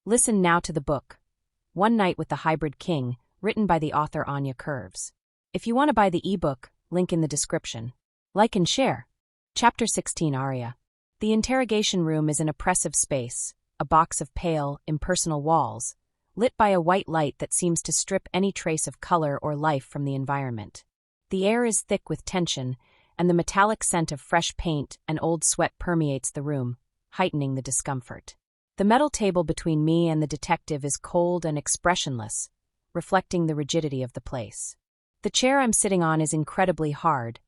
Listen now to the book, One Night with the Hybrid King, written by the author Anya Curves. If you want to buy the ebook, link in the description. Like and share. Chapter 16 Aria. The interrogation room is an oppressive space, a box of pale, impersonal walls, lit by a white light that seems to strip any trace of color or life from the environment. The air is thick with tension, and the metallic scent of fresh paint and old sweat permeates the room, heightening the discomfort. The metal table between me and the detective is cold and expressionless, reflecting the rigidity of the place. The chair I'm sitting on is incredibly hard,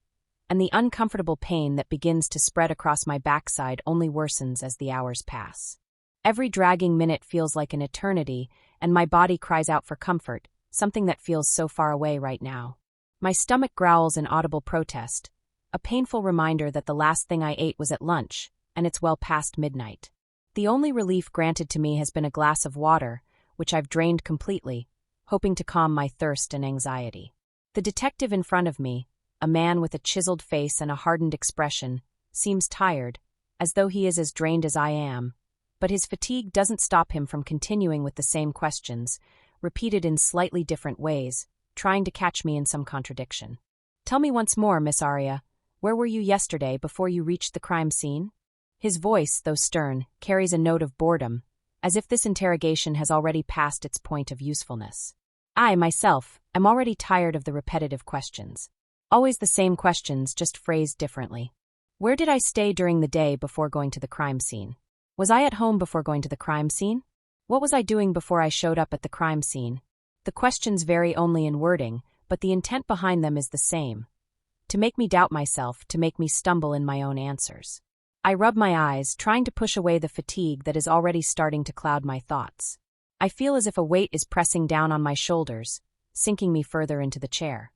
and the uncomfortable pain that begins to spread across my backside only worsens as the hours pass. Every dragging minute feels like an eternity, and my body cries out for comfort, something that feels so far away right now. My stomach growls in audible protest, a painful reminder that the last thing I ate was at lunch, and it's well past midnight. The only relief granted to me has been a glass of water, which I've drained completely, hoping to calm my thirst and anxiety. The detective in front of me, a man with a chiseled face and a hardened expression, seems tired, as though he is as drained as I am, but his fatigue doesn't stop him from continuing with the same questions, repeated in slightly different ways, trying to catch me in some contradiction. Tell me once more, Miss Aria, where were you yesterday before you reached the crime scene? His voice, though stern, carries a note of boredom, as if this interrogation has already passed its point of usefulness. I, myself, am already tired of the repetitive questions. Always the same questions, just phrased differently. Where did I stay during the day before going to the crime scene? Was I at home before going to the crime scene? What was I doing before I showed up at the crime scene? The questions vary only in wording, but the intent behind them is the same. To make me doubt myself, to make me stumble in my own answers. I rub my eyes, trying to push away the fatigue that is already starting to cloud my thoughts. I feel as if a weight is pressing down on my shoulders, sinking me further into the chair.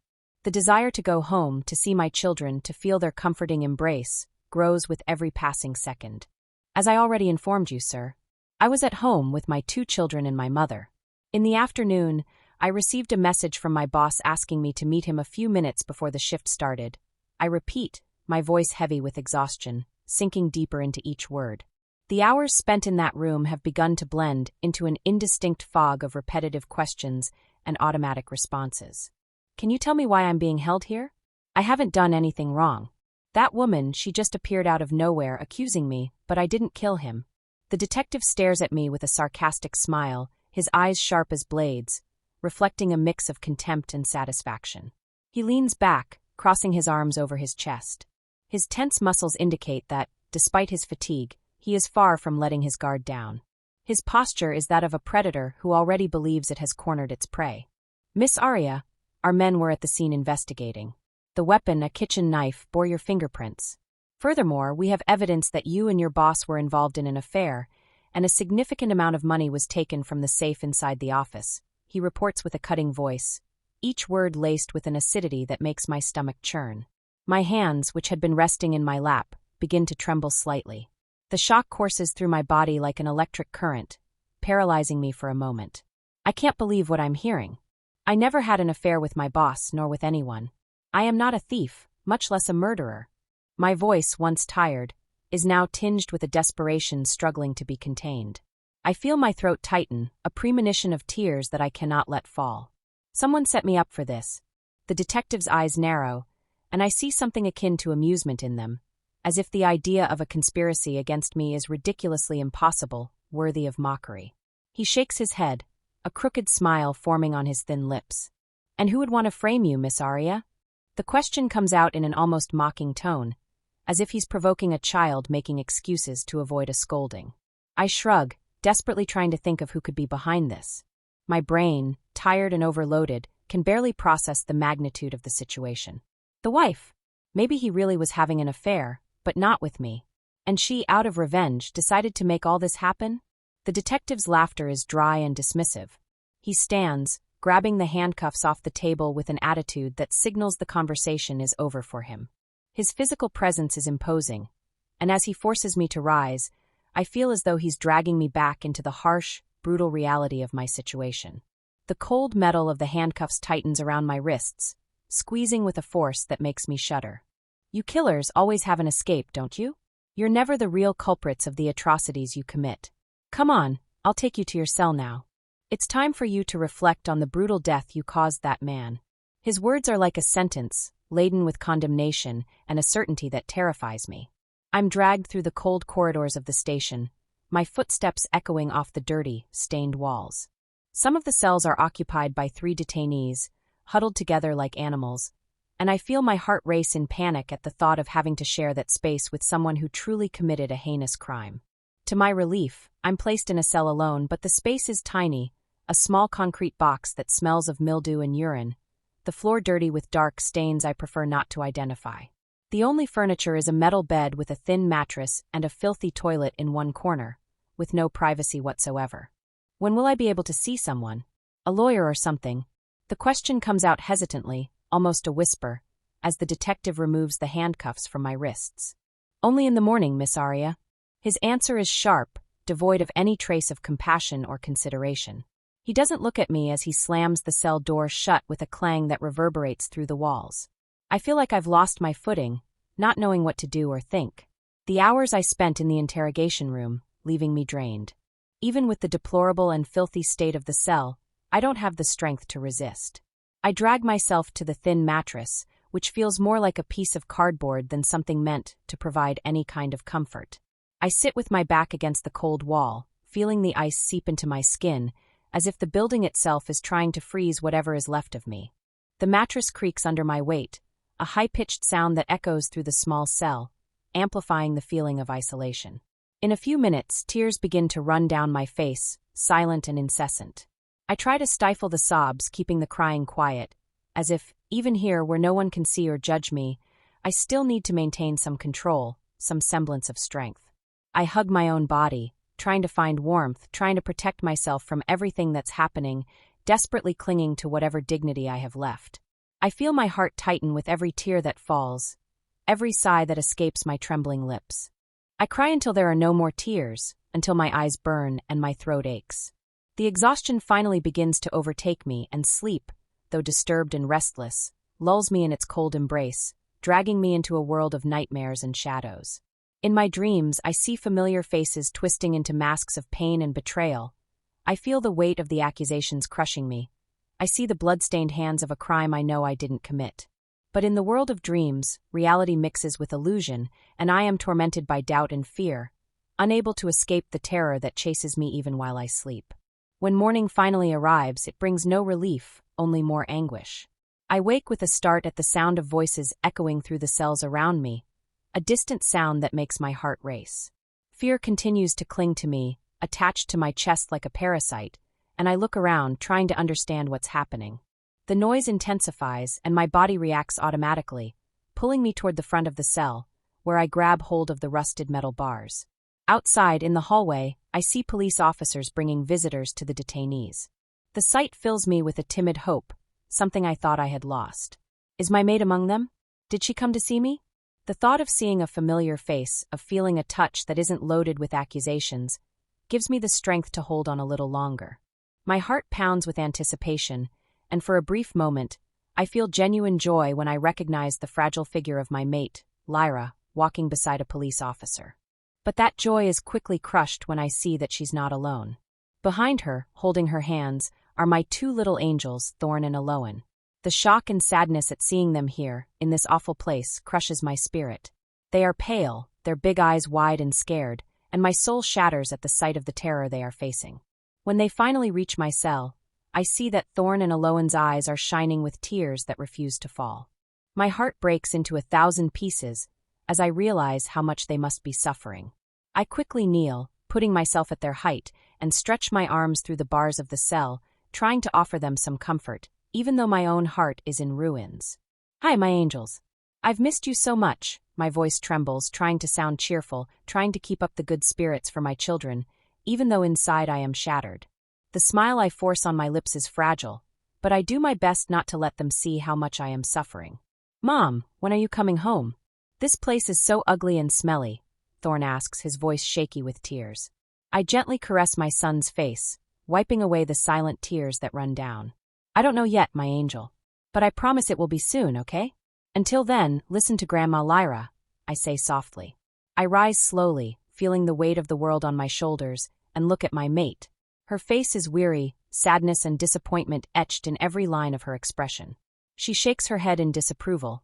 The desire to go home, to see my children, to feel their comforting embrace, grows with every passing second. As I already informed you, sir, I was at home with my 2 children and my mother. In the afternoon, I received a message from my boss asking me to meet him a few minutes before the shift started. I repeat, my voice heavy with exhaustion, sinking deeper into each word. The hours spent in that room have begun to blend into an indistinct fog of repetitive questions and automatic responses. Can you tell me why I'm being held here? I haven't done anything wrong. That woman, she just appeared out of nowhere accusing me, but I didn't kill him. The detective stares at me with a sarcastic smile, his eyes sharp as blades, reflecting a mix of contempt and satisfaction. He leans back, crossing his arms over his chest. His tense muscles indicate that, despite his fatigue, he is far from letting his guard down. His posture is that of a predator who already believes it has cornered its prey. Miss Aria, our men were at the scene investigating. The weapon, a kitchen knife, bore your fingerprints. Furthermore, we have evidence that you and your boss were involved in an affair, and a significant amount of money was taken from the safe inside the office, he reports with a cutting voice, each word laced with an acidity that makes my stomach churn. My hands, which had been resting in my lap, begin to tremble slightly. The shock courses through my body like an electric current, paralyzing me for a moment. I can't believe what I'm hearing. I never had an affair with my boss, nor with anyone. I am not a thief, much less a murderer. My voice, once tired, is now tinged with a desperation struggling to be contained. I feel my throat tighten, a premonition of tears that I cannot let fall. Someone set me up for this. The detective's eyes narrow, and I see something akin to amusement in them, as if the idea of a conspiracy against me is ridiculously impossible, worthy of mockery. He shakes his head, a crooked smile forming on his thin lips. And who would want to frame you, Miss Aria? The question comes out in an almost mocking tone, as if he's provoking a child making excuses to avoid a scolding. I shrug, desperately trying to think of who could be behind this. My brain, tired and overloaded, can barely process the magnitude of the situation. The wife. Maybe he really was having an affair, but not with me. And she, out of revenge, decided to make all this happen? The detective's laughter is dry and dismissive. He stands, grabbing the handcuffs off the table with an attitude that signals the conversation is over for him. His physical presence is imposing, and as he forces me to rise, I feel as though he's dragging me back into the harsh, brutal reality of my situation. The cold metal of the handcuffs tightens around my wrists, squeezing with a force that makes me shudder. You killers always have an escape, don't you? You're never the real culprits of the atrocities you commit. Come on, I'll take you to your cell now. It's time for you to reflect on the brutal death you caused that man. His words are like a sentence, laden with condemnation and a certainty that terrifies me. I'm dragged through the cold corridors of the station, my footsteps echoing off the dirty, stained walls. Some of the cells are occupied by 3 detainees, huddled together like animals, and I feel my heart race in panic at the thought of having to share that space with someone who truly committed a heinous crime. To my relief, I'm placed in a cell alone, but the space is tiny, a small concrete box that smells of mildew and urine, the floor dirty with dark stains I prefer not to identify. The only furniture is a metal bed with a thin mattress and a filthy toilet in one corner, with no privacy whatsoever. When will I be able to see someone? A lawyer or something? The question comes out hesitantly, almost a whisper, as the detective removes the handcuffs from my wrists. Only in the morning, Miss Aria. His answer is sharp, devoid of any trace of compassion or consideration. He doesn't look at me as he slams the cell door shut with a clang that reverberates through the walls. I feel like I've lost my footing, not knowing what to do or think. The hours I spent in the interrogation room, leaving me drained. Even with the deplorable and filthy state of the cell, I don't have the strength to resist. I drag myself to the thin mattress, which feels more like a piece of cardboard than something meant to provide any kind of comfort. I sit with my back against the cold wall, feeling the ice seep into my skin, as if the building itself is trying to freeze whatever is left of me. The mattress creaks under my weight, a high-pitched sound that echoes through the small cell, amplifying the feeling of isolation. In a few minutes, tears begin to run down my face, silent and incessant. I try to stifle the sobs, keeping the crying quiet, as if, even here where no one can see or judge me, I still need to maintain some control, some semblance of strength. I hug my own body, trying to find warmth, trying to protect myself from everything that's happening, desperately clinging to whatever dignity I have left. I feel my heart tighten with every tear that falls, every sigh that escapes my trembling lips. I cry until there are no more tears, until my eyes burn and my throat aches. The exhaustion finally begins to overtake me, and sleep, though disturbed and restless, lulls me in its cold embrace, dragging me into a world of nightmares and shadows. In my dreams, I see familiar faces twisting into masks of pain and betrayal. I feel the weight of the accusations crushing me. I see the blood-stained hands of a crime I know I didn't commit. But in the world of dreams, reality mixes with illusion, and I am tormented by doubt and fear, unable to escape the terror that chases me even while I sleep. When morning finally arrives, it brings no relief, only more anguish. I wake with a start at the sound of voices echoing through the cells around me, a distant sound that makes my heart race. Fear continues to cling to me, attached to my chest like a parasite, and I look around, trying to understand what's happening. The noise intensifies, and my body reacts automatically, pulling me toward the front of the cell, where I grab hold of the rusted metal bars. Outside, in the hallway, I see police officers bringing visitors to the detainees. The sight fills me with a timid hope, something I thought I had lost. Is my maid among them? Did she come to see me? The thought of seeing a familiar face, of feeling a touch that isn't loaded with accusations, gives me the strength to hold on a little longer. My heart pounds with anticipation, and for a brief moment, I feel genuine joy when I recognize the fragile figure of my mate, Lyra, walking beside a police officer. But that joy is quickly crushed when I see that she's not alone. Behind her, holding her hands, are my 2 little angels, Thorn and Aloan. The shock and sadness at seeing them here, in this awful place, crushes my spirit. They are pale, their big eyes wide and scared, and my soul shatters at the sight of the terror they are facing. When they finally reach my cell, I see that Thorn and Aloan's eyes are shining with tears that refuse to fall. My heart breaks into 1,000 pieces as I realize how much they must be suffering. I quickly kneel, putting myself at their height, and stretch my arms through the bars of the cell, trying to offer them some comfort, even though my own heart is in ruins. Hi, my angels. I've missed you so much. My voice trembles, trying to sound cheerful, trying to keep up the good spirits for my children, even though inside I am shattered. The smile I force on my lips is fragile, but I do my best not to let them see how much I am suffering. Mom, when are you coming home? This place is so ugly and smelly, Thorn asks, his voice shaky with tears. I gently caress my son's face, wiping away the silent tears that run down. I don't know yet, my angel, but I promise it will be soon, okay? Until then, listen to Grandma Lyra, I say softly. I rise slowly, feeling the weight of the world on my shoulders, and look at my mate, Her face is weary, sadness and disappointment etched in every line of her expression. She shakes her head in disapproval,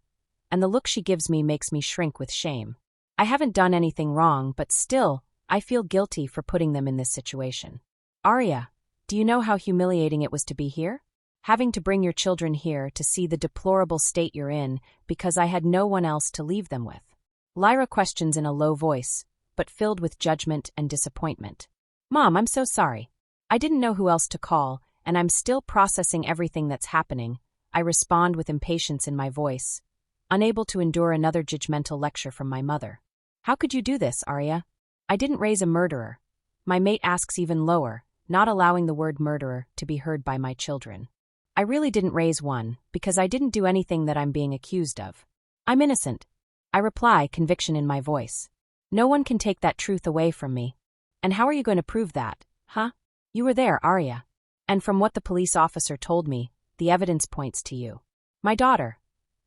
and the look she gives me makes me shrink with shame. I haven't done anything wrong, but still, I feel guilty for putting them in this situation. Aria, do you know how humiliating it was to be here? Having to bring your children here to see the deplorable state you're in because I had no one else to leave them with. Lyra questions in a low voice, but filled with judgment and disappointment. Mom, I'm so sorry. I didn't know who else to call, and I'm still processing everything that's happening. I respond with impatience in my voice, unable to endure another judgmental lecture from my mother. How could you do this, Aria? I didn't raise a murderer. My mate asks even lower, not allowing the word murderer to be heard by my children. I really didn't raise one, because I didn't do anything that I'm being accused of. I'm innocent. I reply, conviction in my voice. No one can take that truth away from me. And how are you going to prove that, huh? You were there, Aria. And from what the police officer told me, the evidence points to you. My daughter.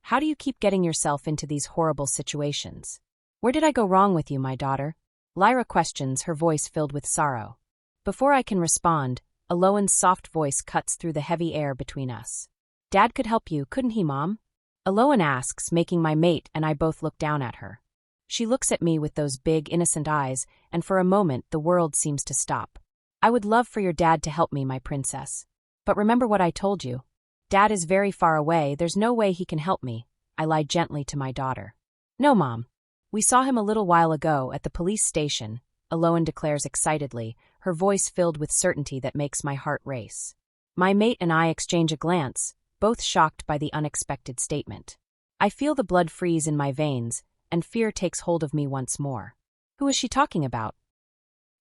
How do you keep getting yourself into these horrible situations? Where did I go wrong with you, my daughter? Lyra questions, her voice filled with sorrow. Before I can respond, Aloan's soft voice cuts through the heavy air between us. Dad could help you, couldn't he, Mom? Aloan asks, making my mate and I both look down at her. She looks at me with those big, innocent eyes, and for a moment the world seems to stop. I would love for your dad to help me, my princess. But remember what I told you. Dad is very far away, there's no way he can help me. I lie gently to my daughter. No, Mom. We saw him a little while ago at the police station, Aloan declares excitedly, her voice filled with certainty that makes my heart race. My mate and I exchange a glance, both shocked by the unexpected statement. I feel the blood freeze in my veins, and fear takes hold of me once more. Who is she talking about?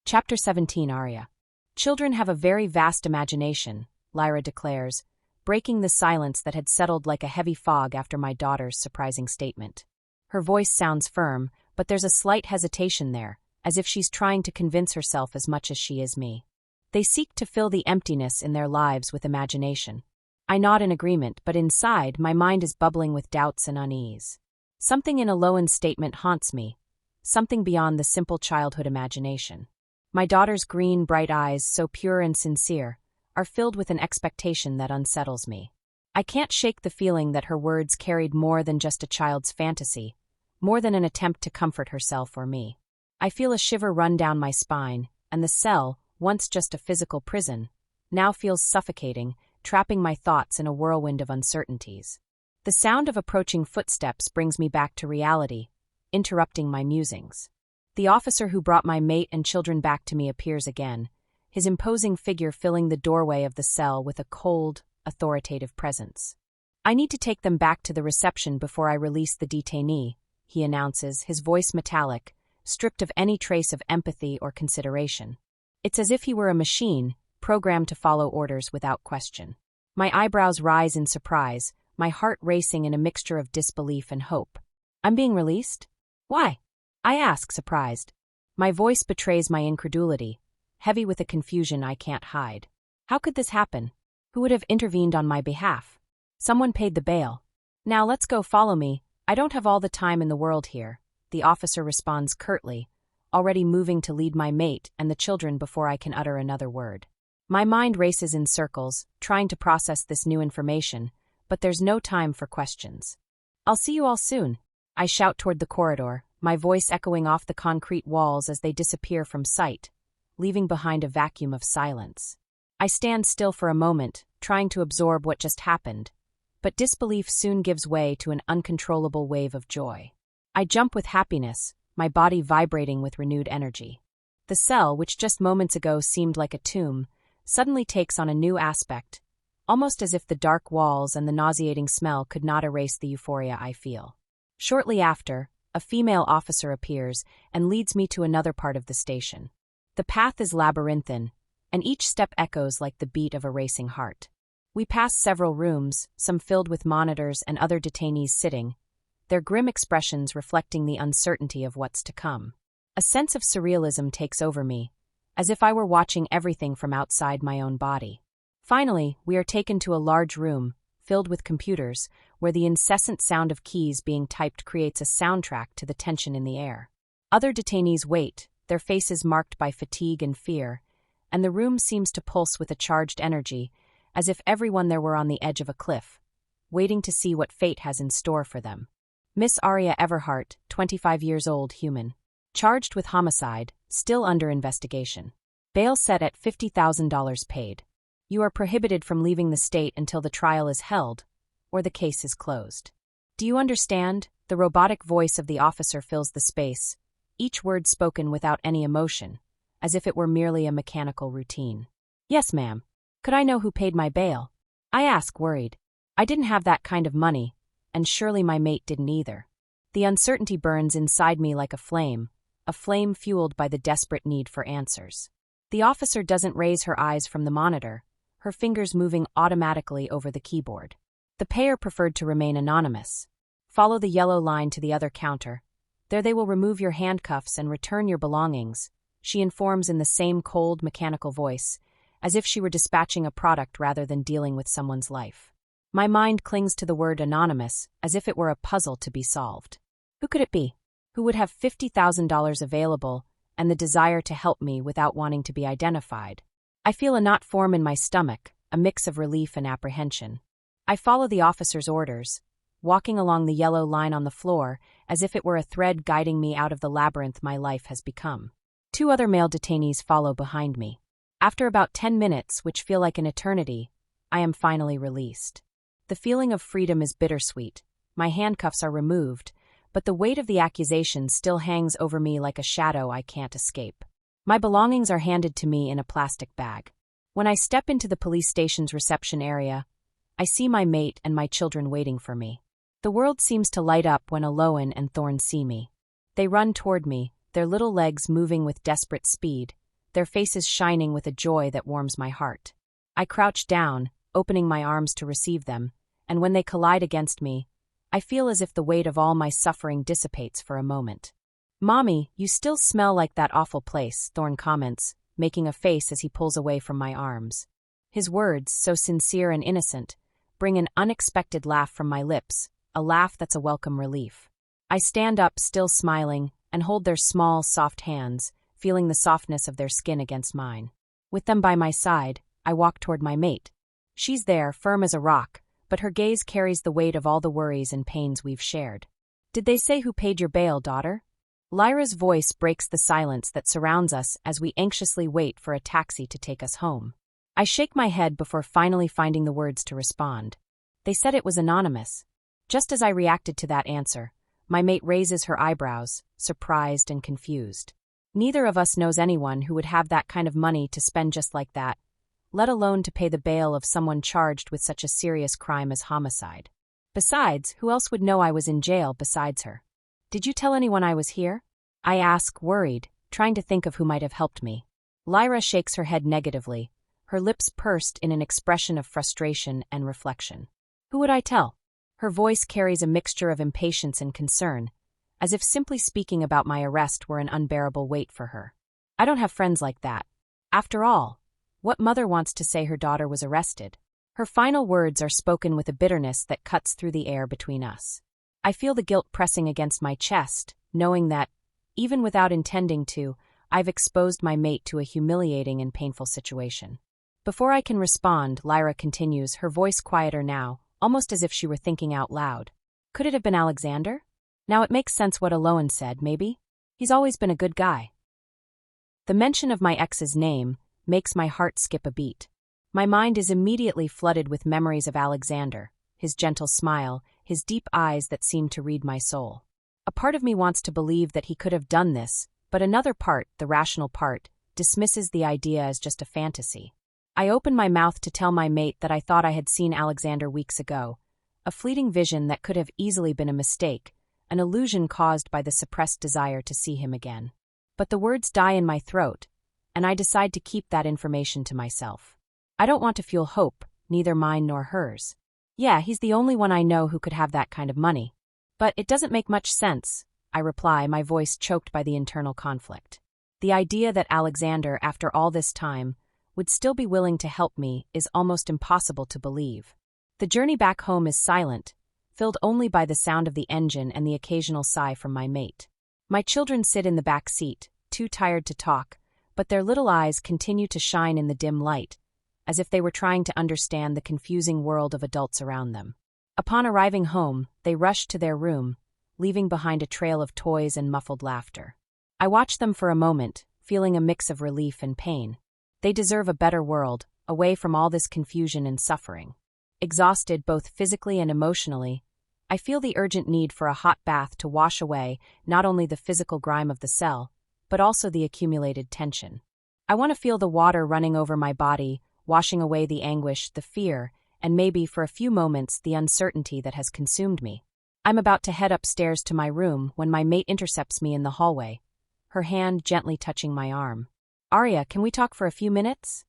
Chapter 17, Aria. Children have a very vast imagination, Lyra declares, breaking the silence that had settled like a heavy fog after my daughter's surprising statement. Her voice sounds firm, but there's a slight hesitation there, as if she's trying to convince herself as much as she is me. They seek to fill the emptiness in their lives with imagination. I nod in agreement, but inside, my mind is bubbling with doubts and unease. Something in Aloan's statement haunts me, something beyond the simple childhood imagination. My daughter's green, bright eyes, so pure and sincere, are filled with an expectation that unsettles me. I can't shake the feeling that her words carried more than just a child's fantasy, more than an attempt to comfort herself or me. I feel a shiver run down my spine, and the cell, once just a physical prison, now feels suffocating, trapping my thoughts in a whirlwind of uncertainties. The sound of approaching footsteps brings me back to reality, interrupting my musings. The officer who brought my mate and children back to me appears again, his imposing figure filling the doorway of the cell with a cold, authoritative presence. I need to take them back to the reception before I release the detainee, he announces, his voice metallic, stripped of any trace of empathy or consideration. It's as if he were a machine, programmed to follow orders without question. My eyebrows rise in surprise, my heart racing in a mixture of disbelief and hope. I'm being released? Why? I ask, surprised. My voice betrays my incredulity, heavy with a confusion I can't hide. How could this happen? Who would have intervened on my behalf? Someone paid the bail. Now let's go, follow me. I don't have all the time in the world here, the officer responds curtly, already moving to lead my mate and the children before I can utter another word. My mind races in circles, trying to process this new information, but there's no time for questions. I'll see you all soon, I shout toward the corridor, my voice echoing off the concrete walls as they disappear from sight, leaving behind a vacuum of silence. I stand still for a moment, trying to absorb what just happened, but disbelief soon gives way to an uncontrollable wave of joy. I jump with happiness, my body vibrating with renewed energy. The cell, which just moments ago seemed like a tomb, suddenly takes on a new aspect, almost as if the dark walls and the nauseating smell could not erase the euphoria I feel. Shortly after, a female officer appears and leads me to another part of the station. The path is labyrinthine, and each step echoes like the beat of a racing heart. We pass several rooms, some filled with monitors and other detainees sitting, their grim expressions reflecting the uncertainty of what's to come. A sense of surrealism takes over me, as if I were watching everything from outside my own body. Finally, we are taken to a large room, filled with computers, where the incessant sound of keys being typed creates a soundtrack to the tension in the air. Other detainees wait, their faces marked by fatigue and fear, and the room seems to pulse with a charged energy, as if everyone there were on the edge of a cliff, waiting to see what fate has in store for them. Miss Aria Everhart, 25 years old, human. Charged with homicide, still under investigation. Bail set at $50,000 paid. You are prohibited from leaving the state until the trial is held, or the case is closed. Do you understand? The robotic voice of the officer fills the space, each word spoken without any emotion, as if it were merely a mechanical routine. Yes, ma'am. Could I know who paid my bail? I ask, worried. I didn't have that kind of money, and surely my mate didn't either. The uncertainty burns inside me like a flame fueled by the desperate need for answers. The officer doesn't raise her eyes from the monitor, her fingers moving automatically over the keyboard. The payer preferred to remain anonymous. Follow the yellow line to the other counter. There they will remove your handcuffs and return your belongings, she informs in the same cold, mechanical voice, as if she were dispatching a product rather than dealing with someone's life. My mind clings to the word anonymous, as if it were a puzzle to be solved. Who could it be? Who would have $50,000 available and the desire to help me without wanting to be identified? I feel a knot form in my stomach, a mix of relief and apprehension. I follow the officer's orders, walking along the yellow line on the floor as if it were a thread guiding me out of the labyrinth my life has become. 2 other male detainees follow behind me. After about 10 minutes, which feel like an eternity, I am finally released. The feeling of freedom is bittersweet. My handcuffs are removed, but the weight of the accusation still hangs over me like a shadow I can't escape. My belongings are handed to me in a plastic bag. When I step into the police station's reception area, I see my mate and my children waiting for me. The world seems to light up when Aloan and Thorn see me. They run toward me, their little legs moving with desperate speed, their faces shining with a joy that warms my heart. I crouch down, opening my arms to receive them, and when they collide against me, I feel as if the weight of all my suffering dissipates for a moment. "Mommy, you still smell like that awful place," Thorn comments, making a face as he pulls away from my arms. His words, so sincere and innocent, bring an unexpected laugh from my lips, a laugh that's a welcome relief. I stand up, still smiling, and hold their small, soft hands, feeling the softness of their skin against mine. With them by my side, I walk toward my mate. She's there, firm as a rock, but her gaze carries the weight of all the worries and pains we've shared. "Did they say who paid your bail, daughter?" Lyra's voice breaks the silence that surrounds us as we anxiously wait for a taxi to take us home. I shake my head before finally finding the words to respond. They said it was anonymous. Just as I reacted to that answer, my mate raises her eyebrows, surprised and confused. Neither of us knows anyone who would have that kind of money to spend just like that, let alone to pay the bail of someone charged with such a serious crime as homicide. Besides, who else would know I was in jail besides her? "Did you tell anyone I was here?" I ask, worried, trying to think of who might have helped me. Lyra shakes her head negatively, her lips pursed in an expression of frustration and reflection. "Who would I tell?" Her voice carries a mixture of impatience and concern, as if simply speaking about my arrest were an unbearable weight for her. "I don't have friends like that. After all, what mother wants to say her daughter was arrested?" Her final words are spoken with a bitterness that cuts through the air between us. I feel the guilt pressing against my chest, knowing that, even without intending to, I've exposed my mate to a humiliating and painful situation. Before I can respond, Lyra continues, her voice quieter now, almost as if she were thinking out loud. "Could it have been Alexander? Now it makes sense what Aloan said, maybe? He's always been a good guy." The mention of my ex's name makes my heart skip a beat. My mind is immediately flooded with memories of Alexander, his gentle smile, his deep eyes that seem to read my soul. A part of me wants to believe that he could have done this, but another part, the rational part, dismisses the idea as just a fantasy. I open my mouth to tell my mate that I thought I had seen Alexander weeks ago, a fleeting vision that could have easily been a mistake, an illusion caused by the suppressed desire to see him again. But the words die in my throat, and I decide to keep that information to myself. I don't want to fuel hope, neither mine nor hers. "Yeah, he's the only one I know who could have that kind of money. But it doesn't make much sense," I reply, my voice choked by the internal conflict. The idea that Alexander, after all this time, would still be willing to help me is almost impossible to believe. The journey back home is silent, filled only by the sound of the engine and the occasional sigh from my mate. My children sit in the back seat, too tired to talk, but their little eyes continue to shine in the dim light, as if they were trying to understand the confusing world of adults around them. Upon arriving home, they rushed to their room, leaving behind a trail of toys and muffled laughter. I watched them for a moment, feeling a mix of relief and pain. They deserve a better world, away from all this confusion and suffering. Exhausted both physically and emotionally, I feel the urgent need for a hot bath to wash away not only the physical grime of the cell, but also the accumulated tension. I want to feel the water running over my body, washing away the anguish, the fear, and maybe, for a few moments, the uncertainty that has consumed me. I'm about to head upstairs to my room when my mate intercepts me in the hallway, her hand gently touching my arm. "Aria, can we talk for a few minutes?"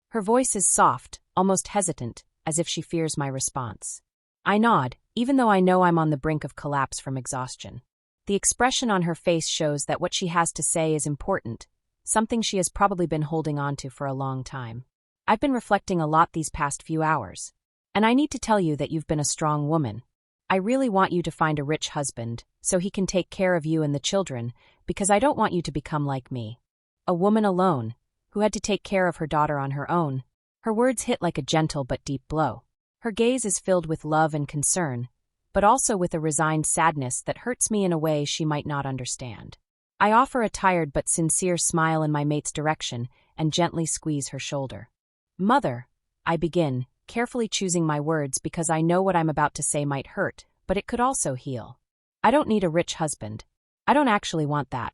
Her voice is soft, almost hesitant, as if she fears my response. I nod, even though I know I'm on the brink of collapse from exhaustion. The expression on her face shows that what she has to say is important, something she has probably been holding on to for a long time. "I've been reflecting a lot these past few hours, and I need to tell you that you've been a strong woman. I really want you to find a rich husband, so he can take care of you and the children, because I don't want you to become like me. A woman alone, who had to take care of her daughter on her own." Her words hit like a gentle but deep blow. Her gaze is filled with love and concern, but also with a resigned sadness that hurts me in a way she might not understand. I offer a tired but sincere smile in my mate's direction and gently squeeze her shoulder. "Mother," I begin, carefully choosing my words because I know what I'm about to say might hurt, but it could also heal. "I don't need a rich husband. I don't actually want that.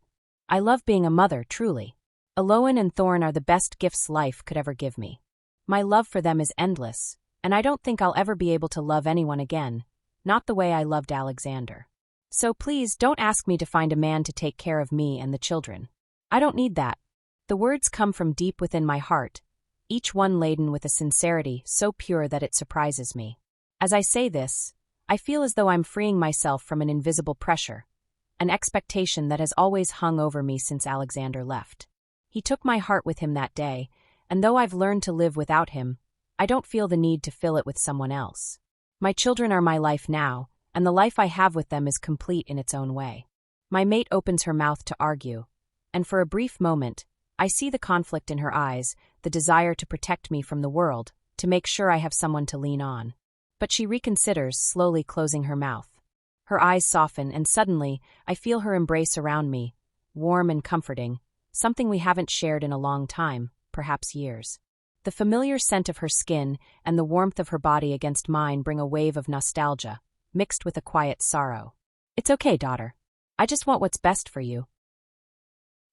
I love being a mother, truly. Aloan and Thorn are the best gifts life could ever give me. My love for them is endless, and I don't think I'll ever be able to love anyone again, not the way I loved Alexander. So please don't ask me to find a man to take care of me and the children. I don't need that." The words come from deep within my heart, each one laden with a sincerity so pure that it surprises me. As I say this, I feel as though I'm freeing myself from an invisible pressure, an expectation that has always hung over me since Alexander left. He took my heart with him that day, and though I've learned to live without him, I don't feel the need to fill it with someone else. My children are my life now, and the life I have with them is complete in its own way. My mate opens her mouth to argue, and for a brief moment, I see the conflict in her eyes, the desire to protect me from the world, to make sure I have someone to lean on. But she reconsiders, slowly closing her mouth. Her eyes soften, and suddenly, I feel her embrace around me, warm and comforting, something we haven't shared in a long time, perhaps years. The familiar scent of her skin and the warmth of her body against mine bring a wave of nostalgia, mixed with a quiet sorrow. "It's okay, daughter. I just want what's best for you."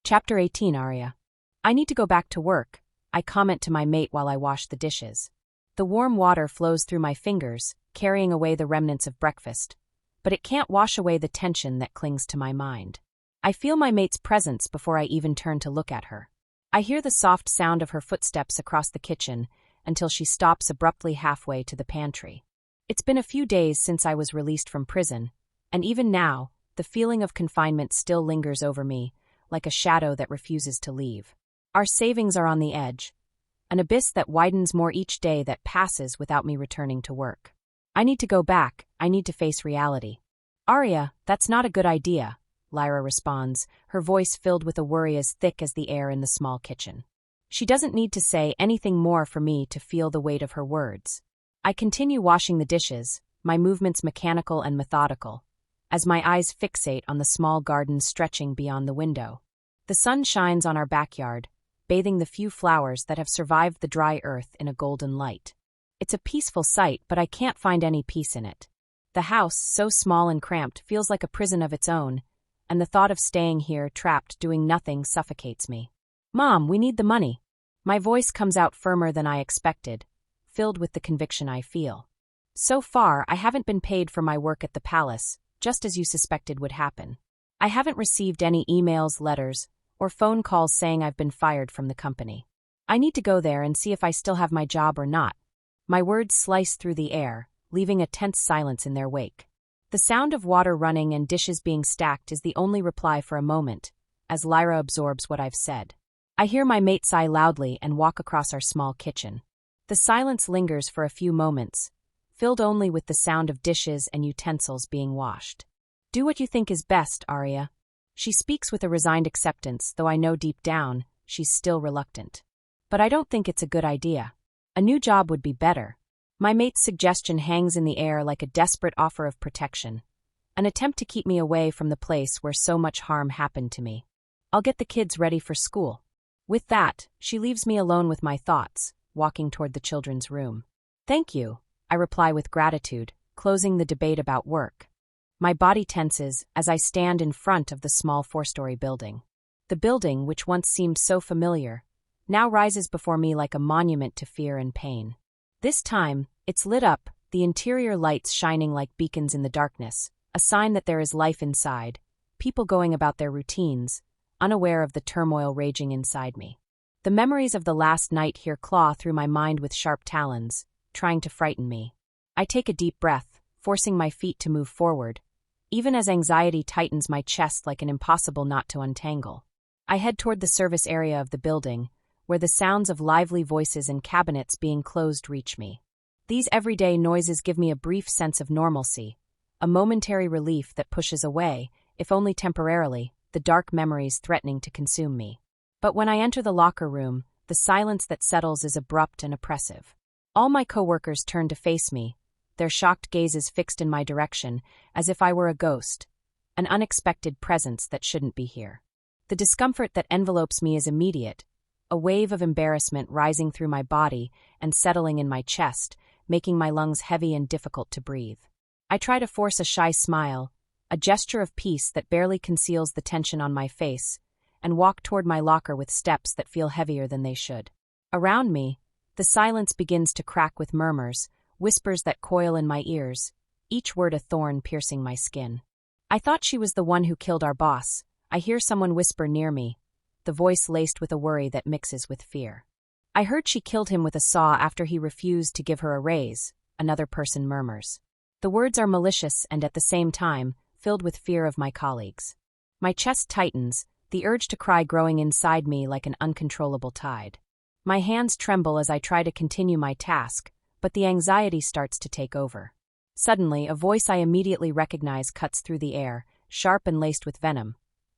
Chapter 18, Aria. I need to go back to work, I comment to my mate while I wash the dishes. The warm water flows through my fingers, carrying away the remnants of breakfast, but it can't wash away the tension that clings to my mind. I feel my mate's presence before I even turn to look at her. I hear the soft sound of her footsteps across the kitchen until she stops abruptly halfway to the pantry. It's been a few days since I was released from prison, and even now, the feeling of confinement still lingers over me, like a shadow that refuses to leave. Our savings are on the edge, an abyss that widens more each day that passes without me returning to work. I need to go back, I need to face reality. "Aria, that's not a good idea," Lyra responds, her voice filled with a worry as thick as the air in the small kitchen. She doesn't need to say anything more for me to feel the weight of her words. I continue washing the dishes, my movements mechanical and methodical, as my eyes fixate on the small garden stretching beyond the window. The sun shines on our backyard, bathing the few flowers that have survived the dry earth in a golden light. It's a peaceful sight, but I can't find any peace in it. The house, so small and cramped, feels like a prison of its own, and the thought of staying here, trapped, doing nothing, suffocates me. "Mom, we need the money." My voice comes out firmer than I expected, filled with the conviction I feel. "So far, I haven't been paid for my work at the palace, just as you suspected would happen. I haven't received any emails, letters, or phone calls saying I've been fired from the company. I need to go there and see if I still have my job or not." My words slice through the air, leaving a tense silence in their wake. The sound of water running and dishes being stacked is the only reply for a moment, as Lyra absorbs what I've said. I hear my mate sigh loudly and walk across our small kitchen. The silence lingers for a few moments, filled only with the sound of dishes and utensils being washed. "Do what you think is best, Aria." She speaks with a resigned acceptance, though I know deep down she's still reluctant. But I don't think it's a good idea. A new job would be better. My mate's suggestion hangs in the air like a desperate offer of protection, an attempt to keep me away from the place where so much harm happened to me. I'll get the kids ready for school. With that, she leaves me alone with my thoughts, walking toward the children's room. Thank you, I reply with gratitude, closing the debate about work. My body tenses as I stand in front of the small 4-story building. The building, which once seemed so familiar, now rises before me like a monument to fear and pain. This time, it's lit up, the interior lights shining like beacons in the darkness, a sign that there is life inside, people going about their routines, unaware of the turmoil raging inside me. The memories of the last night here claw through my mind with sharp talons, trying to frighten me. I take a deep breath, forcing my feet to move forward, even as anxiety tightens my chest like an impossible knot to untangle. I head toward the service area of the building, where the sounds of lively voices and cabinets being closed reach me. These everyday noises give me a brief sense of normalcy, a momentary relief that pushes away, if only temporarily, the dark memories threatening to consume me. But when I enter the locker room, the silence that settles is abrupt and oppressive. All my coworkers turn to face me, their shocked gazes fixed in my direction, as if I were a ghost, an unexpected presence that shouldn't be here. The discomfort that envelopes me is immediate, a wave of embarrassment rising through my body and settling in my chest, making my lungs heavy and difficult to breathe. I try to force a shy smile, a gesture of peace that barely conceals the tension on my face, and walk toward my locker with steps that feel heavier than they should. Around me, the silence begins to crack with murmurs, whispers that coil in my ears, each word a thorn piercing my skin. I thought she was the one who killed our boss. I hear someone whisper near me, the voice laced with a worry that mixes with fear. I heard she killed him with a saw after he refused to give her a raise, another person murmurs. The words are malicious and at the same time, filled with fear of my colleagues. My chest tightens, the urge to cry growing inside me like an uncontrollable tide. My hands tremble as I try to continue my task, but the anxiety starts to take over. Suddenly, a voice I immediately recognize cuts through the air, sharp and laced with venom.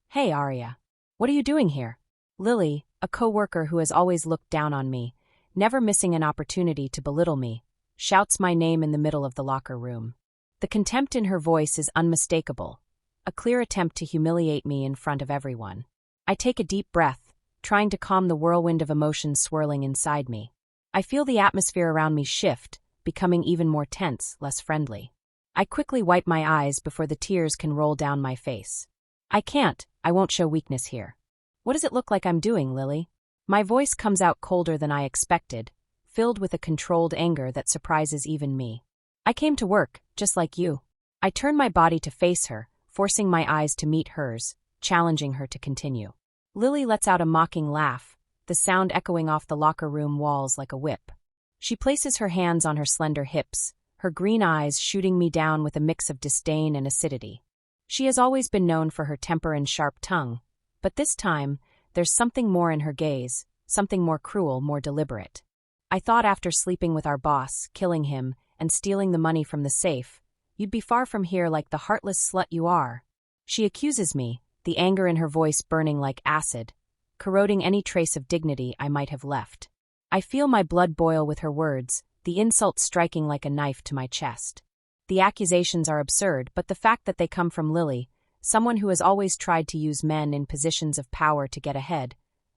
Hey, Aria. What are you doing here? Lily, a co-worker who has always looked down on me, never missing an opportunity to belittle me, shouts my name in the middle of the locker room. The contempt in her voice is unmistakable, a clear attempt to humiliate me in front of everyone. I take a deep breath, trying to calm the whirlwind of emotions swirling inside me. I feel the atmosphere around me shift, becoming even more tense, less friendly. I quickly wipe my eyes before the tears can roll down my face. I won't show weakness here. What does it look like I'm doing, Lily? My voice comes out colder than I expected, filled with a controlled anger that surprises even me. I came to work, just like you. I turn my body to face her, forcing my eyes to meet hers, challenging her to continue. Lily lets out a mocking laugh, the sound echoing off the locker room walls like a whip. She places her hands on her slender hips, her green eyes shooting me down with a mix of disdain and acidity. She has always been known for her temper and sharp tongue, but this time, there's something more in her gaze, something more cruel, more deliberate. I thought after sleeping with our boss, killing him, and stealing the money from the safe, you'd be far from here like the heartless slut you are. She accuses me, the anger in her voice burning like acid, corroding any trace of dignity I might have left. I feel my blood boil with her words, the insult striking like a knife to my chest. The accusations are absurd, but the fact that they come from Lily, someone who has always tried to use men in positions of power to get ahead,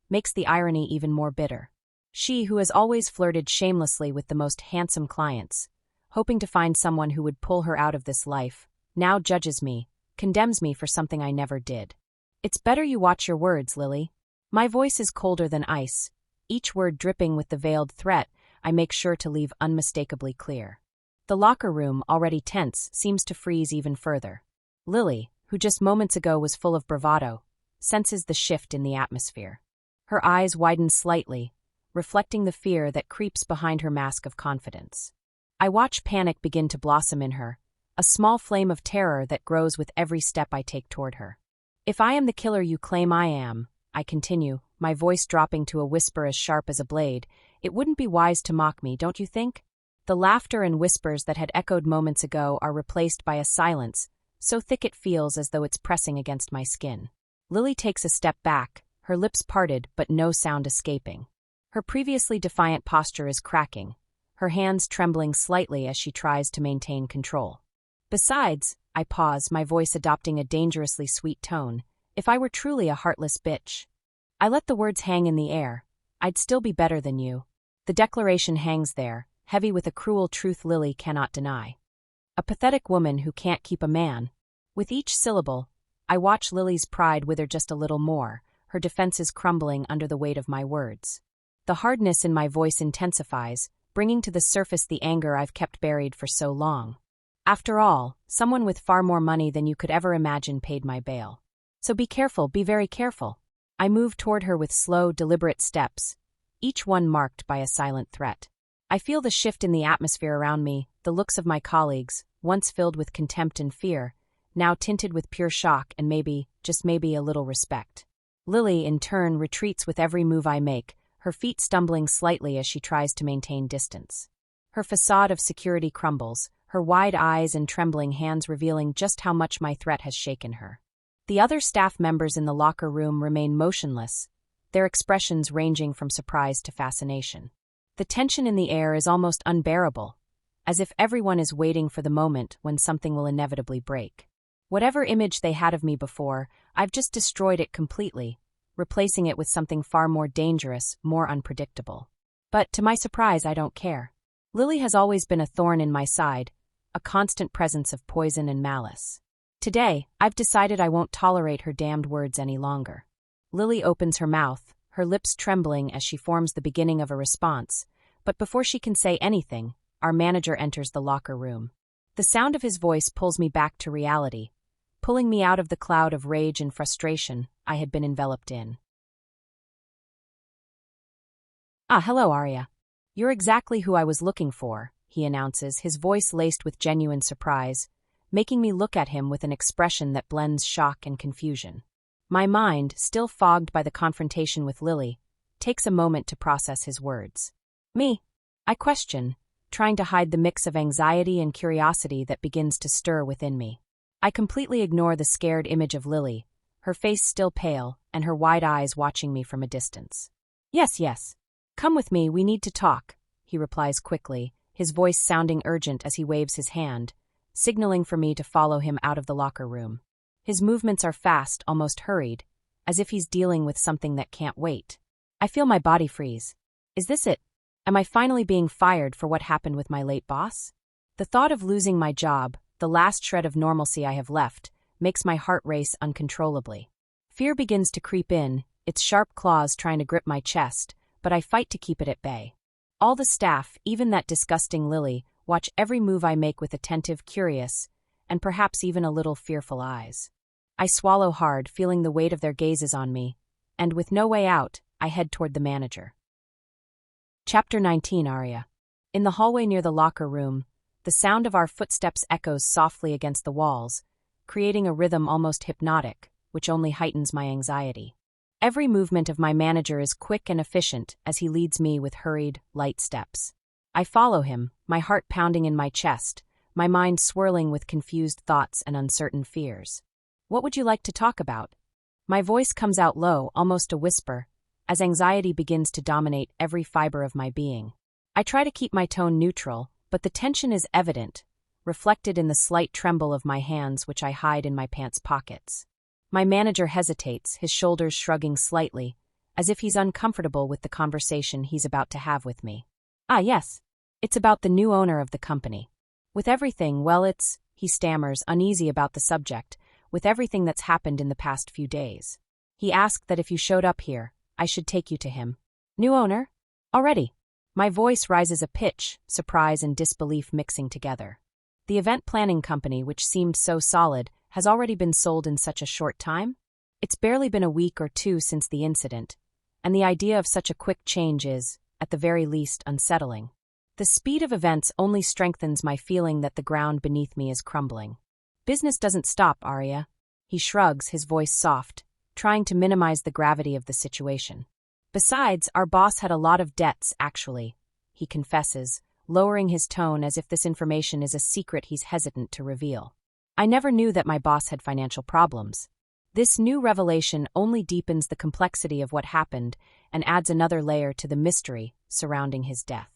makes the irony even more bitter. She, who has always flirted shamelessly with the most handsome clients, hoping to find someone who would pull her out of this life, now judges me, condemns me for something I never did. It's better you watch your words, Lily. My voice is colder than ice, each word dripping with the veiled threat I make sure to leave unmistakably clear. The locker room, already tense, seems to freeze even further. Lily, who just moments ago was full of bravado, senses the shift in the atmosphere. Her eyes widen slightly, reflecting the fear that creeps behind her mask of confidence. I watch panic begin to blossom in her, a small flame of terror that grows with every step I take toward her. If I am the killer you claim I am, I continue, my voice dropping to a whisper as sharp as a blade, it wouldn't be wise to mock me, don't you think? The laughter and whispers that had echoed moments ago are replaced by a silence, so thick it feels as though it's pressing against my skin. Lily takes a step back, her lips parted but no sound escaping. Her previously defiant posture is cracking, her hands trembling slightly as she tries to maintain control. Besides, I pause, my voice adopting a dangerously sweet tone, if I were truly a heartless bitch. I let the words hang in the air. I'd still be better than you. The declaration hangs there, heavy with a cruel truth Lily cannot deny. A pathetic woman who can't keep a man. With each syllable, I watch Lily's pride wither just a little more, her defenses crumbling under the weight of my words. The hardness in my voice intensifies, bringing to the surface the anger I've kept buried for so long. After all, someone with far more money than you could ever imagine paid my bail. So be careful, be very careful. I move toward her with slow, deliberate steps, each one marked by a silent threat. I feel the shift in the atmosphere around me, the looks of my colleagues, once filled with contempt and fear, now tinted with pure shock and maybe, just maybe, a little respect. Lily, in turn, retreats with every move I make, her feet stumbling slightly as she tries to maintain distance. Her facade of security crumbles, her wide eyes and trembling hands revealing just how much my threat has shaken her. The other staff members in the locker room remain motionless, their expressions ranging from surprise to fascination. The tension in the air is almost unbearable, as if everyone is waiting for the moment when something will inevitably break. Whatever image they had of me before, I've just destroyed it completely, replacing it with something far more dangerous, more unpredictable. But to my surprise, I don't care. Lily has always been a thorn in my side, a constant presence of poison and malice. Today, I've decided I won't tolerate her damned words any longer. Lily opens her mouth, her lips trembling as she forms the beginning of a response, but before she can say anything, our manager enters the locker room. The sound of his voice pulls me back to reality, pulling me out of the cloud of rage and frustration I had been enveloped in. Hello, Aria. You're exactly who I was looking for, he announces, his voice laced with genuine surprise, making me look at him with an expression that blends shock and confusion. My mind, still fogged by the confrontation with Lily, takes a moment to process his words. Me? I question, trying to hide the mix of anxiety and curiosity that begins to stir within me. I completely ignore the scared image of Lily, her face still pale, and her wide eyes watching me from a distance. Yes. Come with me, we need to talk, he replies quickly, his voice sounding urgent as he waves his hand, signaling for me to follow him out of the locker room. His movements are fast, almost hurried, as if he's dealing with something that can't wait. I feel my body freeze. Is this it? Am I finally being fired for what happened with my late boss? The thought of losing my job, the last shred of normalcy I have left, makes my heart race uncontrollably. Fear begins to creep in, its sharp claws trying to grip my chest, but I fight to keep it at bay. All the staff, even that disgusting Lily, watch every move I make with attentive, curious, and perhaps even a little fearful eyes. I swallow hard, feeling the weight of their gazes on me, and with no way out, I head toward the manager. Chapter 19, Aria. In the hallway near the locker room, the sound of our footsteps echoes softly against the walls, creating a rhythm almost hypnotic, which only heightens my anxiety. Every movement of my manager is quick and efficient as he leads me with hurried, light steps. I follow him, my heart pounding in my chest, my mind swirling with confused thoughts and uncertain fears. What would you like to talk about? My voice comes out low, almost a whisper, as anxiety begins to dominate every fiber of my being. I try to keep my tone neutral, but the tension is evident, reflected in the slight tremble of my hands which I hide in my pants pockets. My manager hesitates, his shoulders shrugging slightly, as if he's uncomfortable with the conversation he's about to have with me. Yes. It's about the new owner of the company. With everything, he stammers, uneasy about the subject, with everything that's happened in the past few days. He asked that if you showed up here, I should take you to him. New owner? Already. My voice rises a pitch, surprise and disbelief mixing together. The event planning company, which seemed so solid, has already been sold in such a short time? It's barely been a week or two since the incident, and the idea of such a quick change is, at the very least, unsettling. The speed of events only strengthens my feeling that the ground beneath me is crumbling. Business doesn't stop, Aria. He shrugs, his voice soft, trying to minimize the gravity of the situation. Besides, our boss had a lot of debts, actually, he confesses, lowering his tone as if this information is a secret he's hesitant to reveal. I never knew that my boss had financial problems. This new revelation only deepens the complexity of what happened and adds another layer to the mystery surrounding his death.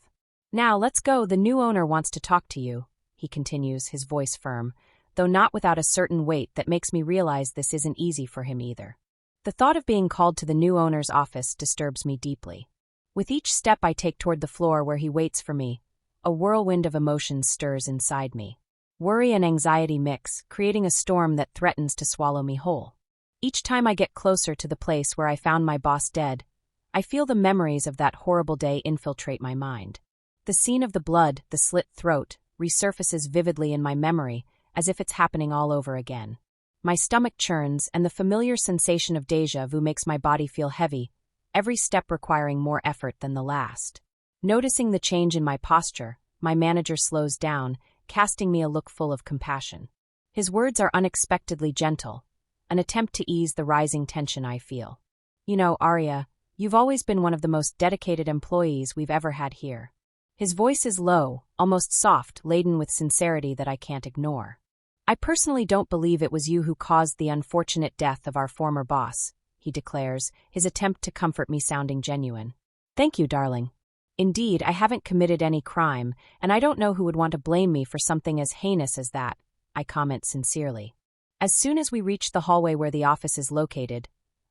"Now, let's go. The new owner wants to talk to you," he continues, his voice firm, though not without a certain weight that makes me realize this isn't easy for him either. The thought of being called to the new owner's office disturbs me deeply. With each step I take toward the floor where he waits for me, a whirlwind of emotions stirs inside me. Worry and anxiety mix, creating a storm that threatens to swallow me whole. Each time I get closer to the place where I found my boss dead, I feel the memories of that horrible day infiltrate my mind. The scene of the blood, the slit throat, resurfaces vividly in my memory, as if it's happening all over again. My stomach churns, and the familiar sensation of déjà vu makes my body feel heavy, every step requiring more effort than the last. Noticing the change in my posture, my manager slows down, casting me a look full of compassion. His words are unexpectedly gentle, an attempt to ease the rising tension I feel. "You know, Aria, you've always been one of the most dedicated employees we've ever had here." His voice is low, almost soft, laden with sincerity that I can't ignore. "I personally don't believe it was you who caused the unfortunate death of our former boss," he declares, his attempt to comfort me sounding genuine. "Thank you, darling. Indeed, I haven't committed any crime, and I don't know who would want to blame me for something as heinous as that," I comment sincerely. As soon as we reach the hallway where the office is located,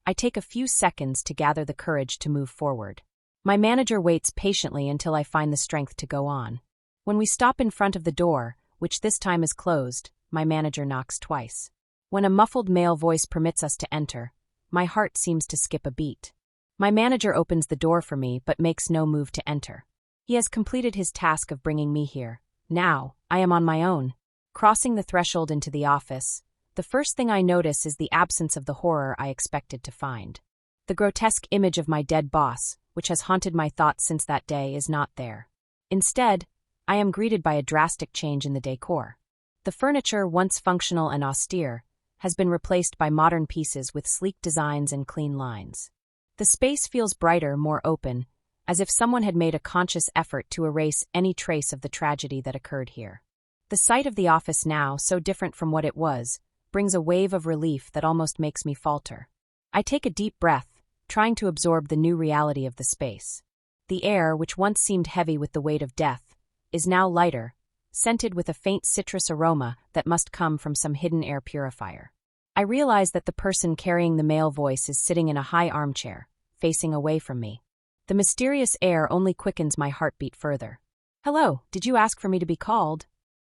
I take a few seconds to gather the courage to move forward. My manager waits patiently until I find the strength to go on. When we stop in front of the door, which this time is closed, my manager knocks twice. When a muffled male voice permits us to enter, my heart seems to skip a beat. My manager opens the door for me but makes no move to enter. He has completed his task of bringing me here. Now, I am on my own. Crossing the threshold into the office, the first thing I notice is the absence of the horror I expected to find. The grotesque image of my dead boss, which has haunted my thoughts since that day, is not there. Instead, I am greeted by a drastic change in the decor. The furniture, once functional and austere, has been replaced by modern pieces with sleek designs and clean lines. The space feels brighter, more open, as if someone had made a conscious effort to erase any trace of the tragedy that occurred here. The sight of the office now, so different from what it was, brings a wave of relief that almost makes me falter. I take a deep breath, trying to absorb the new reality of the space. The air, which once seemed heavy with the weight of death, is now lighter, scented with a faint citrus aroma that must come from some hidden air purifier. I realize that the person carrying the male voice is sitting in a high armchair, facing away from me. The mysterious air only quickens my heartbeat further. "Hello, did you ask for me to be called?"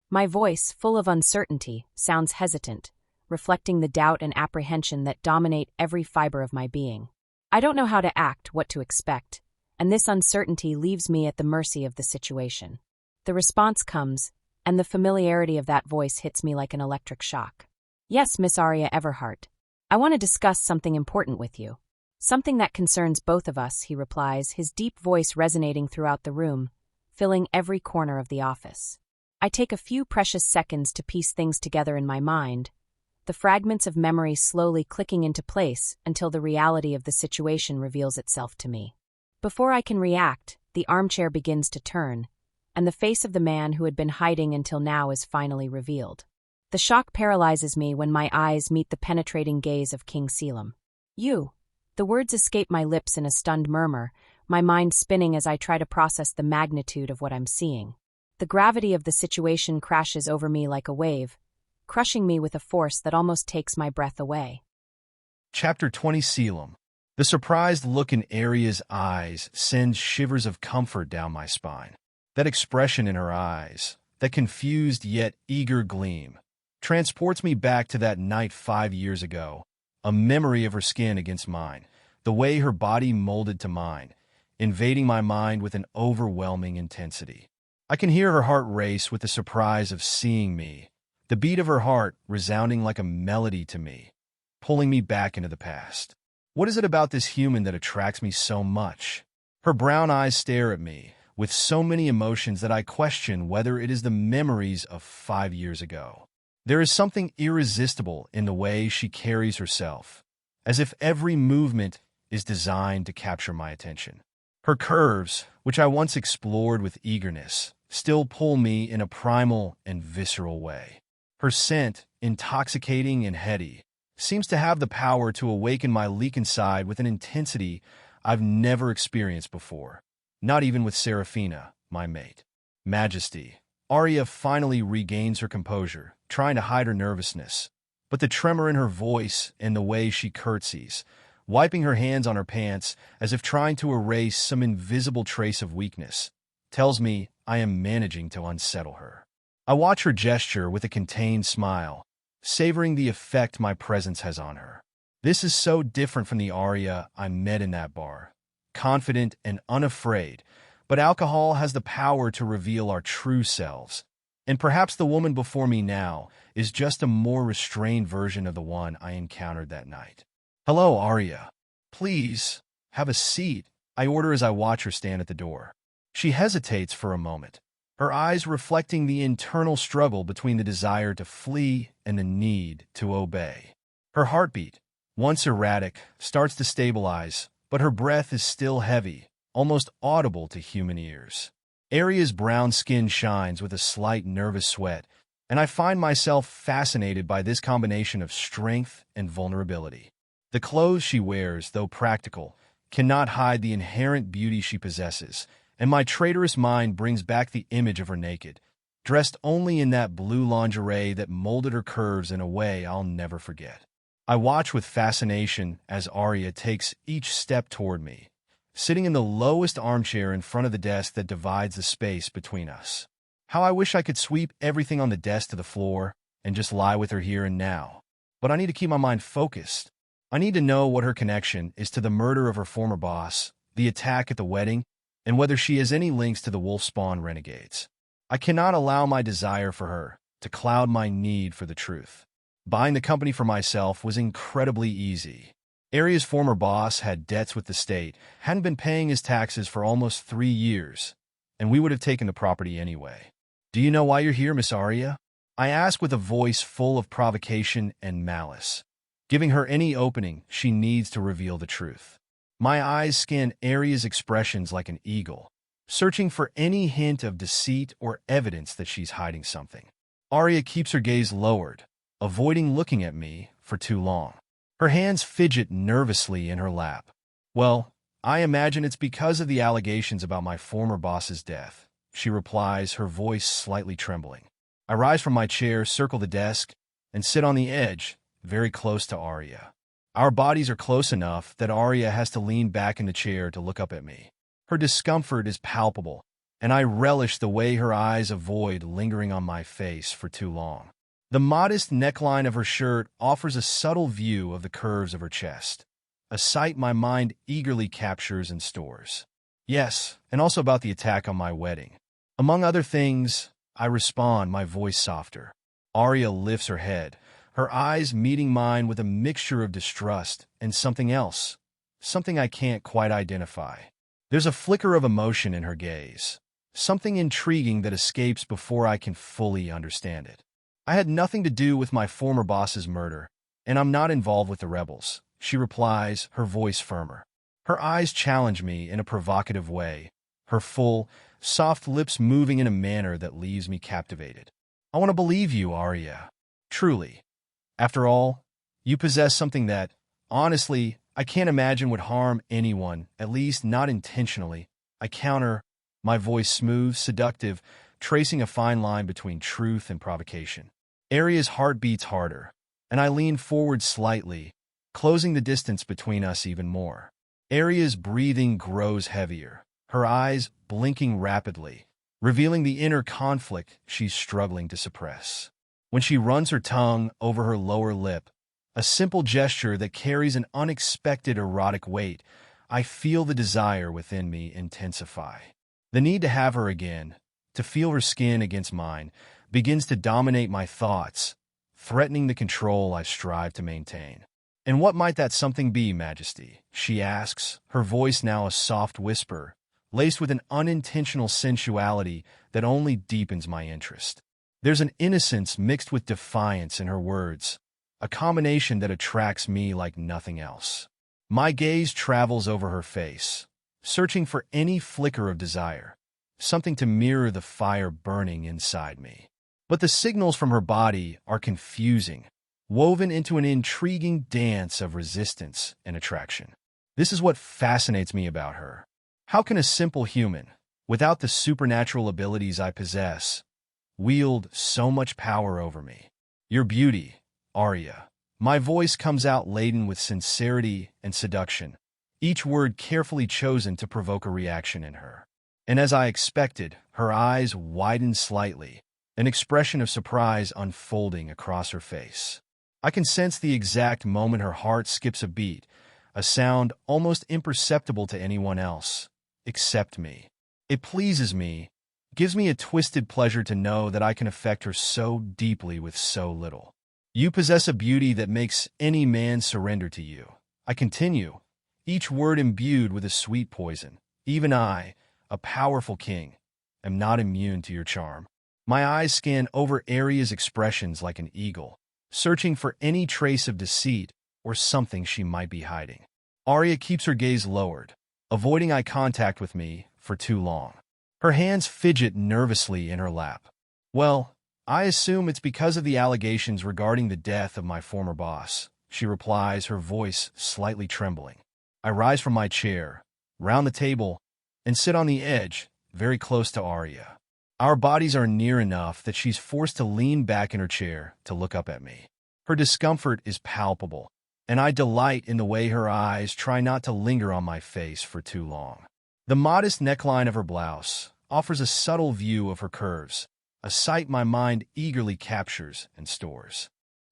My voice, full of uncertainty, sounds hesitant, reflecting the doubt and apprehension that dominate every fiber of my being. I don't know how to act, what to expect, and this uncertainty leaves me at the mercy of the situation. The response comes, and the familiarity of that voice hits me like an electric shock. "Yes, Miss Aria Everhart. I want to discuss something important with you." "Something that concerns both of us," he replies, his deep voice resonating throughout the room, filling every corner of the office. I take a few precious seconds to piece things together in my mind, the fragments of memory slowly clicking into place until the reality of the situation reveals itself to me. Before I can react, the armchair begins to turn, and the face of the man who had been hiding until now is finally revealed. The shock paralyzes me when my eyes meet the penetrating gaze of King Caelum. "You." The words escape my lips in a stunned murmur, my mind spinning as I try to process the magnitude of what I'm seeing. The gravity of the situation crashes over me like a wave, crushing me with a force that almost takes my breath away. Chapter 20 Caelum. The surprised look in Aria's eyes sends shivers of comfort down my spine. That expression in her eyes, that confused yet eager gleam, transports me back to that night 5 years ago, a memory of her skin against mine, the way her body molded to mine, invading my mind with an overwhelming intensity. I can hear her heart race with the surprise of seeing me, the beat of her heart resounding like a melody to me, pulling me back into the past. What is it about this human that attracts me so much? Her brown eyes stare at me with so many emotions that I question whether it is the memories of 5 years ago. There is something irresistible in the way she carries herself, as if every movement is designed to capture my attention. Her curves, which I once explored with eagerness, still pull me in a primal and visceral way. Her scent, intoxicating and heady, seems to have the power to awaken my lycan side with an intensity I've never experienced before, not even with Seraphina, my mate. Majesty. Aria finally regains her composure, trying to hide her nervousness, but the tremor in her voice and the way she curtsies, wiping her hands on her pants as if trying to erase some invisible trace of weakness, tells me I am managing to unsettle her. I watch her gesture with a contained smile, savoring the effect my presence has on her. This is so different from the Aria I met in that bar, confident and unafraid, but alcohol has the power to reveal our true selves, and perhaps the woman before me now is just a more restrained version of the one I encountered that night. "Hello, Aria. Please, have a seat," I order as I watch her stand at the door. She hesitates for a moment, her eyes reflecting the internal struggle between the desire to flee and the need to obey. Her heartbeat, once erratic, starts to stabilize, but her breath is still heavy, almost audible to human ears. Aria's brown skin shines with a slight nervous sweat, and I find myself fascinated by this combination of strength and vulnerability. The clothes she wears, though practical, cannot hide the inherent beauty she possesses, and my traitorous mind brings back the image of her naked, dressed only in that blue lingerie that molded her curves in a way I'll never forget. I watch with fascination as Aria takes each step toward me, sitting in the lowest armchair in front of the desk that divides the space between us. How I wish I could sweep everything on the desk to the floor and just lie with her here and now. But I need to keep my mind focused. I need to know what her connection is to the murder of her former boss, the attack at the wedding, and whether she has any links to the wolf-spawn renegades. I cannot allow my desire for her to cloud my need for the truth. Buying the company for myself was incredibly easy. Aria's former boss had debts with the state, hadn't been paying his taxes for almost 3 years, and we would have taken the property anyway. "Do you know why you're here, Miss Aria?" I ask with a voice full of provocation and malice, giving her any opening she needs to reveal the truth. My eyes scan Aria's expressions like an eagle, searching for any hint of deceit or evidence that she's hiding something. Aria keeps her gaze lowered, avoiding looking at me for too long. Her hands fidget nervously in her lap. "Well, I imagine it's because of the allegations about my former boss's death," she replies, her voice slightly trembling. I rise from my chair, circle the desk, and sit on the edge, very close to Aria. Our bodies are close enough that Aria has to lean back in the chair to look up at me. Her discomfort is palpable, and I relish the way her eyes avoid lingering on my face for too long. The modest neckline of her shirt offers a subtle view of the curves of her chest, a sight my mind eagerly captures and stores. Yes, and also about the attack on my wedding. Among other things, I respond, my voice softer. Aria lifts her head, her eyes meeting mine with a mixture of distrust and something else, something I can't quite identify. There's a flicker of emotion in her gaze, something intriguing that escapes before I can fully understand it. "I had nothing to do with my former boss's murder, and I'm not involved with the rebels," she replies, her voice firmer. Her eyes challenge me in a provocative way, her full, soft lips moving in a manner that leaves me captivated. "I want to believe you, Aria. Truly. After all, you possess something that, honestly, I can't imagine would harm anyone, at least not intentionally." I counter, my voice smooth, seductive, tracing a fine line between truth and provocation. Aria's heart beats harder, and I lean forward slightly, closing the distance between us even more. Aria's breathing grows heavier, her eyes blinking rapidly, revealing the inner conflict she's struggling to suppress. When she runs her tongue over her lower lip, a simple gesture that carries an unexpected erotic weight, I feel the desire within me intensify. The need to have her again, to feel her skin against mine, begins to dominate my thoughts, threatening the control I strive to maintain. "And what might that something be, Majesty?" she asks, her voice now a soft whisper, laced with an unintentional sensuality that only deepens my interest. There's an innocence mixed with defiance in her words, a combination that attracts me like nothing else. My gaze travels over her face, searching for any flicker of desire, something to mirror the fire burning inside me. But the signals from her body are confusing, woven into an intriguing dance of resistance and attraction. This is what fascinates me about her. How can a simple human, without the supernatural abilities I possess, wield so much power over me? Your beauty, Aria. My voice comes out laden with sincerity and seduction, each word carefully chosen to provoke a reaction in her. And as I expected, her eyes widened slightly, an expression of surprise unfolding across her face. I can sense the exact moment her heart skips a beat, a sound almost imperceptible to anyone else, except me. It pleases me, gives me a twisted pleasure to know that I can affect her so deeply with so little. You possess a beauty that makes any man surrender to you. I continue, each word imbued with a sweet poison. Even I, a powerful king, am not immune to your charm. My eyes scan over Aria's expressions like an eagle, searching for any trace of deceit or something she might be hiding. Aria keeps her gaze lowered, avoiding eye contact with me for too long. Her hands fidget nervously in her lap. Well, I assume it's because of the allegations regarding the death of my former boss, she replies, her voice slightly trembling. I rise from my chair, round the table, and sit on the edge, very close to Aria. Our bodies are near enough that she's forced to lean back in her chair to look up at me. Her discomfort is palpable, and I delight in the way her eyes try not to linger on my face for too long. The modest neckline of her blouse offers a subtle view of her curves, a sight my mind eagerly captures and stores.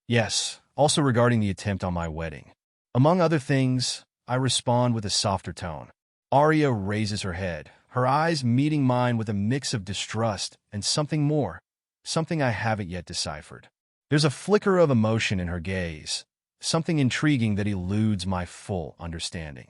Yes, also regarding the attempt on my wedding. Among other things, I respond with a softer tone. Aria raises her head, her eyes meeting mine with a mix of distrust and something more, something I haven't yet deciphered. There's a flicker of emotion in her gaze, something intriguing that eludes my full understanding.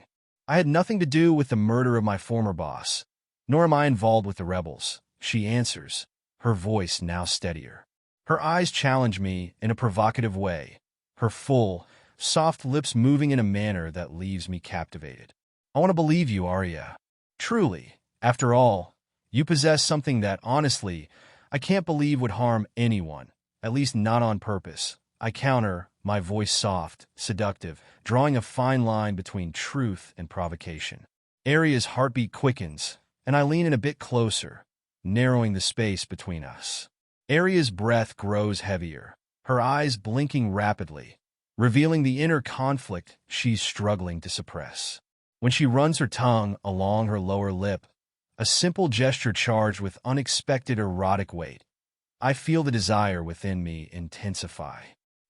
I had nothing to do with the murder of my former boss, nor am I involved with the rebels, she answers, her voice now steadier. Her eyes challenge me in a provocative way, her full, soft lips moving in a manner that leaves me captivated. I want to believe you, Aria. Truly, after all, you possess something that, honestly, I can't believe would harm anyone, at least not on purpose. I counter, my voice soft, seductive, drawing a fine line between truth and provocation. Aria's heartbeat quickens, and I lean in a bit closer, narrowing the space between us. Aria's breath grows heavier, her eyes blinking rapidly, revealing the inner conflict she's struggling to suppress. When she runs her tongue along her lower lip, a simple gesture charged with unexpected erotic weight, I feel the desire within me intensify.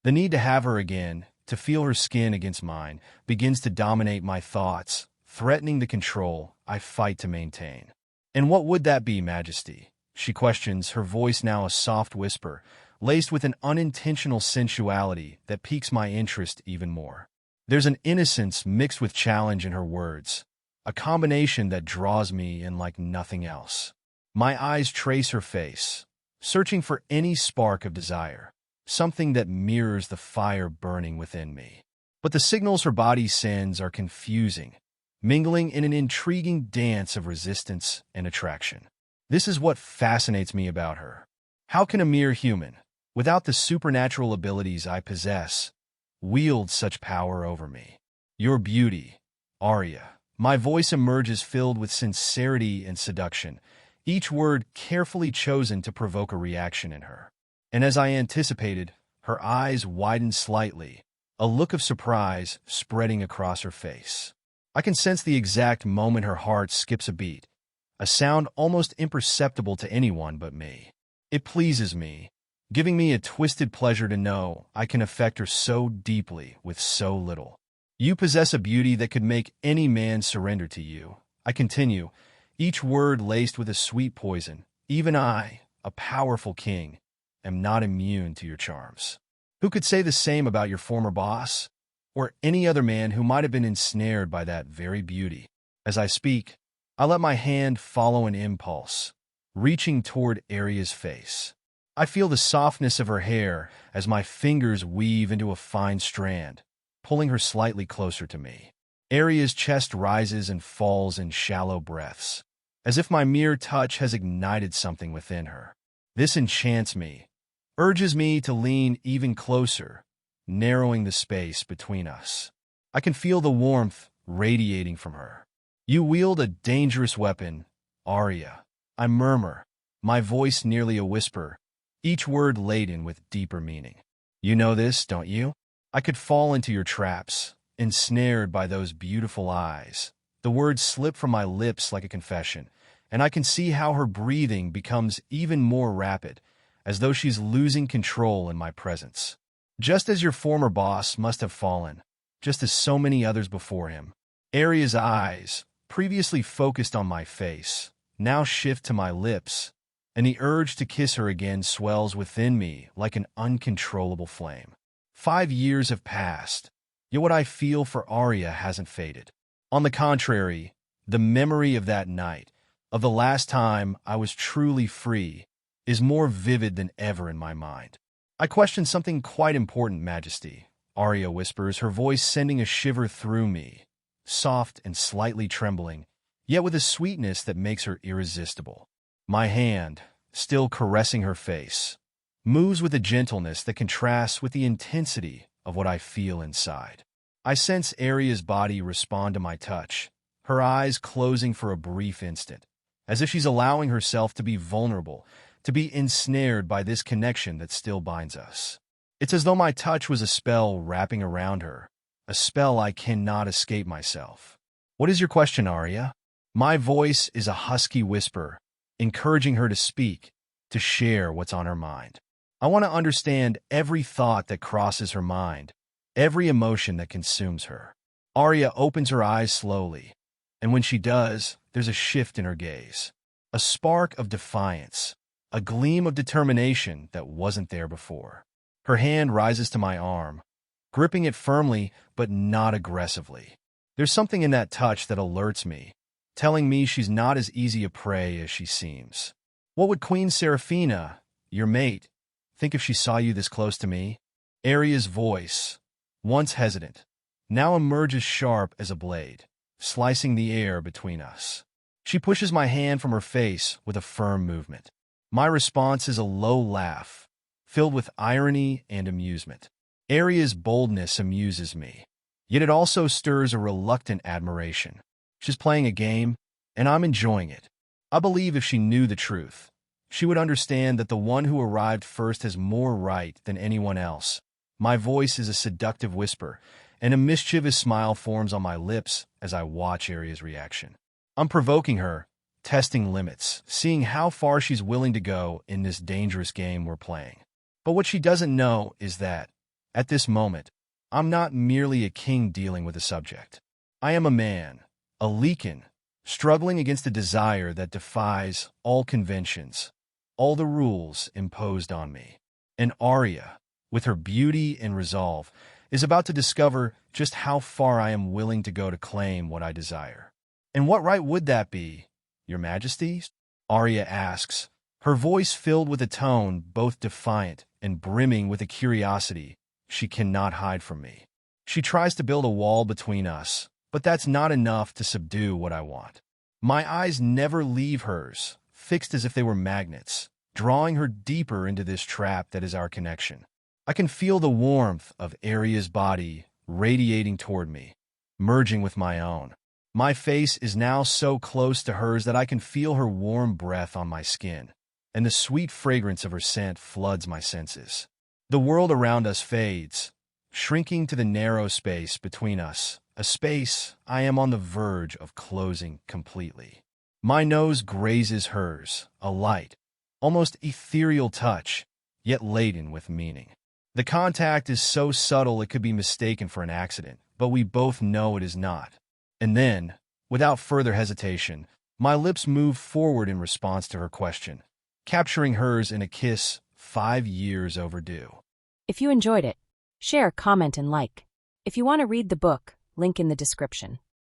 The need to have her again, to feel her skin against mine, begins to dominate my thoughts, threatening the control I fight to maintain. And what would that be, Majesty? She questions, her voice now a soft whisper, laced with an unintentional sensuality that piques my interest even more. There's an innocence mixed with challenge in her words, a combination that draws me in like nothing else. My eyes trace her face, searching for any spark of desire, something that mirrors the fire burning within me. But the signals her body sends are confusing, mingling in an intriguing dance of resistance and attraction. This is what fascinates me about her. How can a mere human, without the supernatural abilities I possess, wield such power over me? Your beauty, Aria. My voice emerges filled with sincerity and seduction, each word carefully chosen to provoke a reaction in her. And as I anticipated, her eyes widened slightly, a look of surprise spreading across her face. I can sense the exact moment her heart skips a beat, a sound almost imperceptible to anyone but me. It pleases me, giving me a twisted pleasure to know I can affect her so deeply with so little. You possess a beauty that could make any man surrender to you. I continue, each word laced with a sweet poison. Even I, a powerful king, am not immune to your charms. Who could say the same about your former boss? Or any other man who might have been ensnared by that very beauty? As I speak, I let my hand follow an impulse, reaching toward Aria's face. I feel the softness of her hair as my fingers weave into a fine strand, pulling her slightly closer to me. Aria's chest rises and falls in shallow breaths, as if my mere touch has ignited something within her. This enchants me, urges me to lean even closer, narrowing the space between us. I can feel the warmth radiating from her. You wield a dangerous weapon, Aria. I murmur, my voice nearly a whisper, each word laden with deeper meaning. You know this, don't you? I could fall into your traps, ensnared by those beautiful eyes. The words slip from my lips like a confession, and I can see how her breathing becomes even more rapid, as though she's losing control in my presence. Just as your former boss must have fallen, just as so many others before him. Aria's eyes, previously focused on my face, now shift to my lips, and the urge to kiss her again swells within me like an uncontrollable flame. 5 years have passed, yet what I feel for Aria hasn't faded. On the contrary, the memory of that night, of the last time I was truly free, is more vivid than ever in my mind. I question something quite important, Majesty, Aria whispers, her voice sending a shiver through me, soft and slightly trembling, yet with a sweetness that makes her irresistible. My hand, still caressing her face, moves with a gentleness that contrasts with the intensity of what I feel inside. I sense Aria's body respond to my touch, her eyes closing for a brief instant, as if she's allowing herself to be vulnerable, to be ensnared by this connection that still binds us. It's as though my touch was a spell wrapping around her, a spell I cannot escape myself. What is your question, Aria? My voice is a husky whisper, encouraging her to speak, to share what's on her mind. I want to understand every thought that crosses her mind, every emotion that consumes her. Aria opens her eyes slowly, and when she does, there's a shift in her gaze. A spark of defiance, a gleam of determination that wasn't there before. Her hand rises to my arm, gripping it firmly but not aggressively. There's something in that touch that alerts me, telling me she's not as easy a prey as she seems. What would Queen Seraphina, your mate, think if she saw you this close to me? Aria's voice, once hesitant, now emerges sharp as a blade, slicing the air between us. She pushes my hand from her face with a firm movement. My response is a low laugh, filled with irony and amusement. Aria's boldness amuses me, yet it also stirs a reluctant admiration. She's playing a game, and I'm enjoying it. I believe if she knew the truth, she would understand that the one who arrived first has more right than anyone else. My voice is a seductive whisper, and a mischievous smile forms on my lips as I watch Aria's reaction. I'm provoking her, testing limits, seeing how far she's willing to go in this dangerous game we're playing. But what she doesn't know is that, at this moment, I'm not merely a king dealing with a subject. I am a man, a lycan, struggling against a desire that defies all conventions, all the rules imposed on me. And Aria, with her beauty and resolve, is about to discover just how far I am willing to go to claim what I desire. And what right would that be, Your Majesty? Aria asks, her voice filled with a tone both defiant and brimming with a curiosity she cannot hide from me. She tries to build a wall between us, but that's not enough to subdue what I want. My eyes never leave hers, fixed as if they were magnets, drawing her deeper into this trap that is our connection. I can feel the warmth of Aria's body radiating toward me, merging with my own. My face is now so close to hers that I can feel her warm breath on my skin, and the sweet fragrance of her scent floods my senses. The world around us fades, shrinking to the narrow space between us, a space I am on the verge of closing completely. My nose grazes hers, a light, almost ethereal touch, yet laden with meaning. The contact is so subtle it could be mistaken for an accident, but we both know it is not. And then, without further hesitation, my lips move forward in response to her question, capturing hers in a kiss 5 years overdue. If you enjoyed it, share, comment, and like. If you want to read the book, link in the description.